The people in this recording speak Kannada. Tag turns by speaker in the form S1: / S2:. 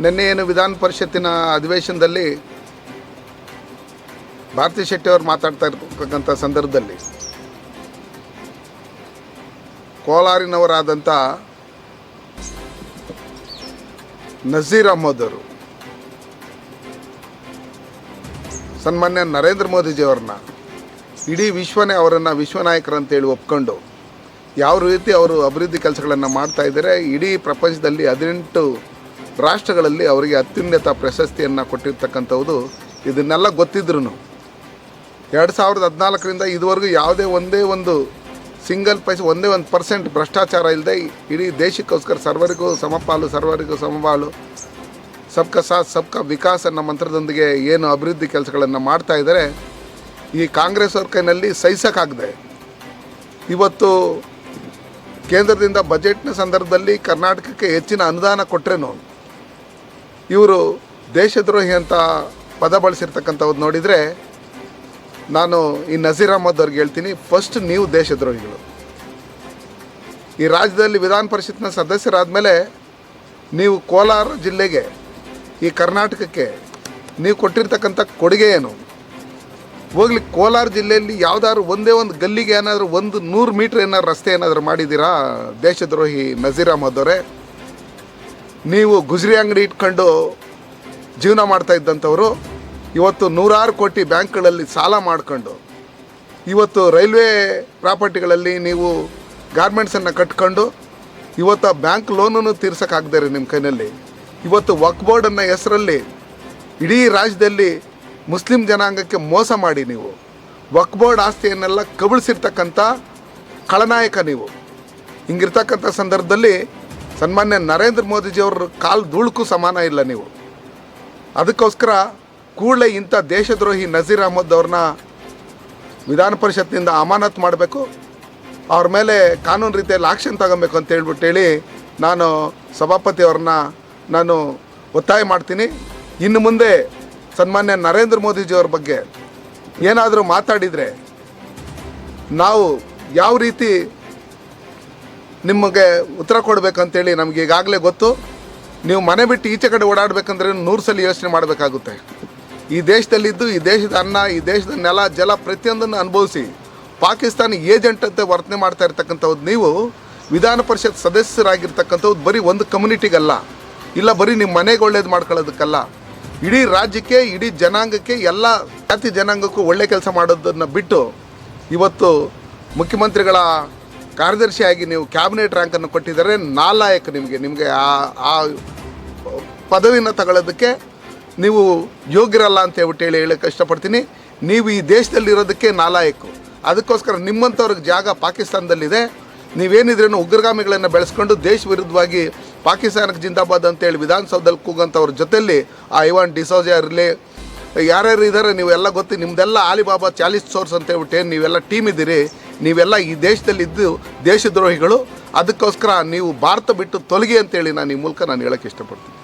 S1: ನಿನ್ನೆ ಏನು ವಿಧಾನ ಪರಿಷತ್ತಿನ ಅಧಿವೇಶನದಲ್ಲಿ ಭಾರತಿ ಶೆಟ್ಟಿ ಅವರು ಮಾತಾಡ್ತಾ ಇರ್ತಕ್ಕಂಥ ಸಂದರ್ಭದಲ್ಲಿ ಕೋಲಾರಿನವರಾದಂಥ ನಜೀರ್ ಅಹಮದ್ ಅವರು ಸನ್ಮಾನ್ಯ ನರೇಂದ್ರ ಮೋದಿಜಿಯವ್ರನ್ನ ಇಡೀ ವಿಶ್ವನೇ ಅವರನ್ನು ವಿಶ್ವನಾಯಕರಂತೇಳಿ ಒಪ್ಕೊಂಡು ಯಾವ ರೀತಿ ಅವರು ಅಭಿವೃದ್ಧಿ ಕೆಲಸಗಳನ್ನು ಮಾಡ್ತಾ ಇದ್ದಾರೆ, ಇಡೀ ಪ್ರಪಂಚದಲ್ಲಿ 18 ರಾಷ್ಟ್ರಗಳಲ್ಲಿ ಅವರಿಗೆ ಅತ್ಯುನ್ನತ ಪ್ರಶಸ್ತಿಯನ್ನು ಕೊಟ್ಟಿರ್ತಕ್ಕಂಥದ್ದು ಇದನ್ನೆಲ್ಲ ಗೊತ್ತಿದ್ರು 2014ರಿಂದ ಇದುವರೆಗೂ ಯಾವುದೇ ಒಂದೇ ಒಂದು ಸಿಂಗಲ್ ಪೈಸೆ ಒಂದೇ 1% ಭ್ರಷ್ಟಾಚಾರ ಇಲ್ಲದೆ ಇಡೀ ದೇಶಕ್ಕೋಸ್ಕರ ಸರ್ವರಿಗೂ ಸಮಪಾಲು ಸರ್ವರಿಗೂ ಸಮಬಾಳು ಸಬ್ಕಾ ಸಾಥ್ ಸಬ್ಕಾ ವಿಕಾಸ್ ಅನ್ನೋ ಮಂತ್ರದೊಂದಿಗೆ ಏನು ಅಭಿವೃದ್ಧಿ ಕೆಲಸಗಳನ್ನು ಮಾಡ್ತಾ ಇದ್ದಾರೆ, ಈ ಕಾಂಗ್ರೆಸ್ ಅವ್ರ ಕೈನಲ್ಲಿ ಸಹಿಸೋಕ್ಕಾಗದೆ ಇವತ್ತು ಕೇಂದ್ರದಿಂದ ಬಜೆಟ್ನ ಸಂದರ್ಭದಲ್ಲಿ ಕರ್ನಾಟಕಕ್ಕೆ ಹೆಚ್ಚಿನ ಅನುದಾನ ಕೊಟ್ಟರೇನು ಇವರು ದೇಶದ್ರೋಹಿ ಅಂತ ಪದ ಬಳಸಿರ್ತಕ್ಕಂಥದ್ದು ನೋಡಿದರೆ ನಾನು ಈ ನಜೀರ್ ಅಹಮದ್ ಅವ್ರಿಗೆ ಹೇಳ್ತೀನಿ, ಫಸ್ಟ್ ನೀವು ದೇಶದ್ರೋಹಿಗಳು. ಈ ರಾಜ್ಯದಲ್ಲಿ ವಿಧಾನ ಪರಿಷತ್ನ ಸದಸ್ಯರಾದಮೇಲೆ ನೀವು ಕೋಲಾರ ಜಿಲ್ಲೆಗೆ ಈ ಕರ್ನಾಟಕಕ್ಕೆ ನೀವು ಕೊಟ್ಟಿರ್ತಕ್ಕಂಥ ಕೊಡುಗೆ ಏನು? ಹೋಗ್ಲಿ, ಕೋಲಾರ ಜಿಲ್ಲೆಯಲ್ಲಿ ಯಾವುದಾದ್ರು ಒಂದೇ ಒಂದು ಗಲ್ಲಿಗೆ ಏನಾದರೂ 100 ಮೀಟ್ರ್ ಏನಾದ್ರು ರಸ್ತೆ ಏನಾದರೂ ಮಾಡಿದ್ದೀರಾ? ದೇಶದ್ರೋಹಿ ನಜೀರ್ ಅಹಮದ್ ಅವರೇ, ನೀವು ಗುಜರಿ ಅಂಗಡಿ ಇಟ್ಕೊಂಡು ಜೀವನ ಮಾಡ್ತಾ ಇದ್ದಂಥವರು ಇವತ್ತು 100 ಕೋಟಿ ಬ್ಯಾಂಕ್ಗಳಲ್ಲಿ ಸಾಲ ಮಾಡ್ಕೊಂಡು ಇವತ್ತು ರೈಲ್ವೆ ಪ್ರಾಪರ್ಟಿಗಳಲ್ಲಿ ನೀವು ಗಾರ್ಮೆಂಟ್ಸನ್ನು ಕಟ್ಕೊಂಡು ಇವತ್ತು ಆ ಬ್ಯಾಂಕ್ ಲೋನನ್ನು ತೀರ್ಸೋಕ್ಕಾಗದೇ ನಿಮ್ಮ ಕೈನಲ್ಲಿ ಇವತ್ತು ವಕ್ಫ್ ಬೋರ್ಡನ್ನು ಹೆಸರಲ್ಲಿ ಇಡೀ ರಾಜ್ಯದಲ್ಲಿ ಮುಸ್ಲಿಂ ಜನಾಂಗಕ್ಕೆ ಮೋಸ ಮಾಡಿ ನೀವು ವಕ್ಫ್ ಬೋರ್ಡ್ ಆಸ್ತಿಯನ್ನೆಲ್ಲ ಕಬಳಿಸಿರ್ತಕ್ಕಂಥ ಖಳನಾಯಕ ನೀವು. ಹಿಂಗಿರ್ತಕ್ಕಂಥ ಸಂದರ್ಭದಲ್ಲಿ ಸನ್ಮಾನ್ಯ ನರೇಂದ್ರ ಮೋದಿಜಿಯವ್ರ ಕಾಲು ಧೂಳಕ್ಕೂ ಸಮಾನ ಇಲ್ಲ ನೀವು. ಅದಕ್ಕೋಸ್ಕರ ಕೂಡಲೇ ಇಂಥ ದೇಶದ್ರೋಹಿ ನಜೀರ್ ಅಹಮದ್ ಅವ್ರನ್ನ ವಿಧಾನ ಪರಿಷತ್ತಿನಿಂದ ಅಮಾನತು ಮಾಡಬೇಕು, ಅವ್ರ ಮೇಲೆ ಕಾನೂನು ರೀತಿಯಲ್ಲಿ ಆಕ್ಷನ್ ತಗೊಬೇಕು ಅಂತ ಹೇಳಿ ನಾನು ಸಭಾಪತಿ ಅವ್ರನ್ನ ನಾನು ಒತ್ತಾಯ ಮಾಡ್ತೀನಿ. ಇನ್ನು ಮುಂದೆ ಸನ್ಮಾನ್ಯ ನರೇಂದ್ರ ಮೋದಿಜಿಯವ್ರ ಬಗ್ಗೆ ಏನಾದರೂ ಮಾತಾಡಿದರೆ ನಾವು ಯಾವ ರೀತಿ ನಿಮಗೆ ಉತ್ತರ ಕೊಡಬೇಕಂತೇಳಿ ನಮಗೆ ಈಗಾಗಲೇ ಗೊತ್ತು. ನೀವು ಮನೆ ಬಿಟ್ಟು ಈಚೆ ಕಡೆ ಓಡಾಡಬೇಕಂದ್ರೆ 100 ಸಲ ಯೋಚನೆ ಮಾಡಬೇಕಾಗುತ್ತೆ. ಈ ದೇಶದಲ್ಲಿದ್ದು ಈ ದೇಶದ ಅನ್ನ, ಈ ದೇಶದ ನೆಲ, ಜಲ ಪ್ರತಿಯೊಂದನ್ನು ಅನುಭವಿಸಿ ಪಾಕಿಸ್ತಾನ ಏಜೆಂಟ್ ಅಂತ ವರ್ತನೆ ಮಾಡ್ತಾ ಇರ್ತಕ್ಕಂಥದ್ದು ನೀವು ವಿಧಾನ ಪರಿಷತ್ ಸದಸ್ಯರಾಗಿರ್ತಕ್ಕಂಥದ್ದು ಬರೀ ಒಂದು ಕಮ್ಯುನಿಟಿಗಲ್ಲ, ಇಲ್ಲ ಬರೀ ನಿಮ್ಮ ಮನೆಗೆ ಒಳ್ಳೇದು ಮಾಡ್ಕೊಳ್ಳೋದಕ್ಕಲ್ಲ, ಇಡೀ ರಾಜ್ಯಕ್ಕೆ, ಇಡೀ ಜನಾಂಗಕ್ಕೆ, ಎಲ್ಲ ಜಾತಿ ಜನಾಂಗಕ್ಕೂ ಒಳ್ಳೆ ಕೆಲಸ ಮಾಡೋದನ್ನು ಬಿಟ್ಟು ಇವತ್ತು ಮುಖ್ಯಮಂತ್ರಿಗಳ ಕಾರ್ಯದರ್ಶಿಯಾಗಿ ನೀವು ಕ್ಯಾಬಿನೆಟ್ ರ್ಯಾಂಕನ್ನು ಕೊಟ್ಟಿದ್ದಾರೆ. ನಾಲಾಯಕ ನಿಮಗೆ ಆ ಪದವಿನ ತಗೊಳ್ಳೋದಕ್ಕೆ ನೀವು ಯೋಗ್ಯರಲ್ಲ ಅಂತ ಹೇಳಕ್ಕೆ ಇಷ್ಟಪಡ್ತೀನಿ. ನೀವು ಈ ದೇಶದಲ್ಲಿರೋದಕ್ಕೆ ನಾಲಾಯಕು. ಅದಕ್ಕೋಸ್ಕರ ನಿಮ್ಮಂಥವ್ರಿಗೆ ಜಾಗ ಪಾಕಿಸ್ತಾನದಲ್ಲಿದೆ. ನೀವೇನಿದ್ರೇನು ಉಗ್ರಗಾಮಿಗಳನ್ನು ಬೆಳೆಸ್ಕೊಂಡು ದೇಶ ವಿರುದ್ಧವಾಗಿ ಪಾಕಿಸ್ತಾನಕ್ಕೆ ಜಿಂದಾಬಾದ್ ಅಂತೇಳಿ ವಿಧಾನಸೌಧದಲ್ಲಿ ಕೂಗಂಥವ್ರ ಜೊತೆಯಲ್ಲಿ ಆ ಐವಾನ್ ಡಿಸೋಜಾ ಇರಲಿ, ಯಾರ್ಯಾರು ಇದ್ದಾರೆ ನೀವೆಲ್ಲ ಗೊತ್ತು. ನಿಮ್ಮದೆಲ್ಲ ಆಲಿಬಾಬಾ 40 ಸೋರ್ಸ್ ಅಂತ ಹೇಳ್ಬಿಟ್ಟು ಏನು ನೀವೆಲ್ಲ ಟೀಮ್ ಇದ್ದೀರಿ, ನೀವೆಲ್ಲ ಈ ದೇಶದಲ್ಲಿದ್ದು ದೇಶದ್ರೋಹಿಗಳು. ಅದಕ್ಕೋಸ್ಕರ ನೀವು ಭಾರತ ಬಿಟ್ಟು ತೊಲಗಿ ಅಂತೇಳಿ ನಾನು ಈ ಮೂಲಕ ಹೇಳೋಕ್ಕೆ ಇಷ್ಟಪಡ್ತೀನಿ.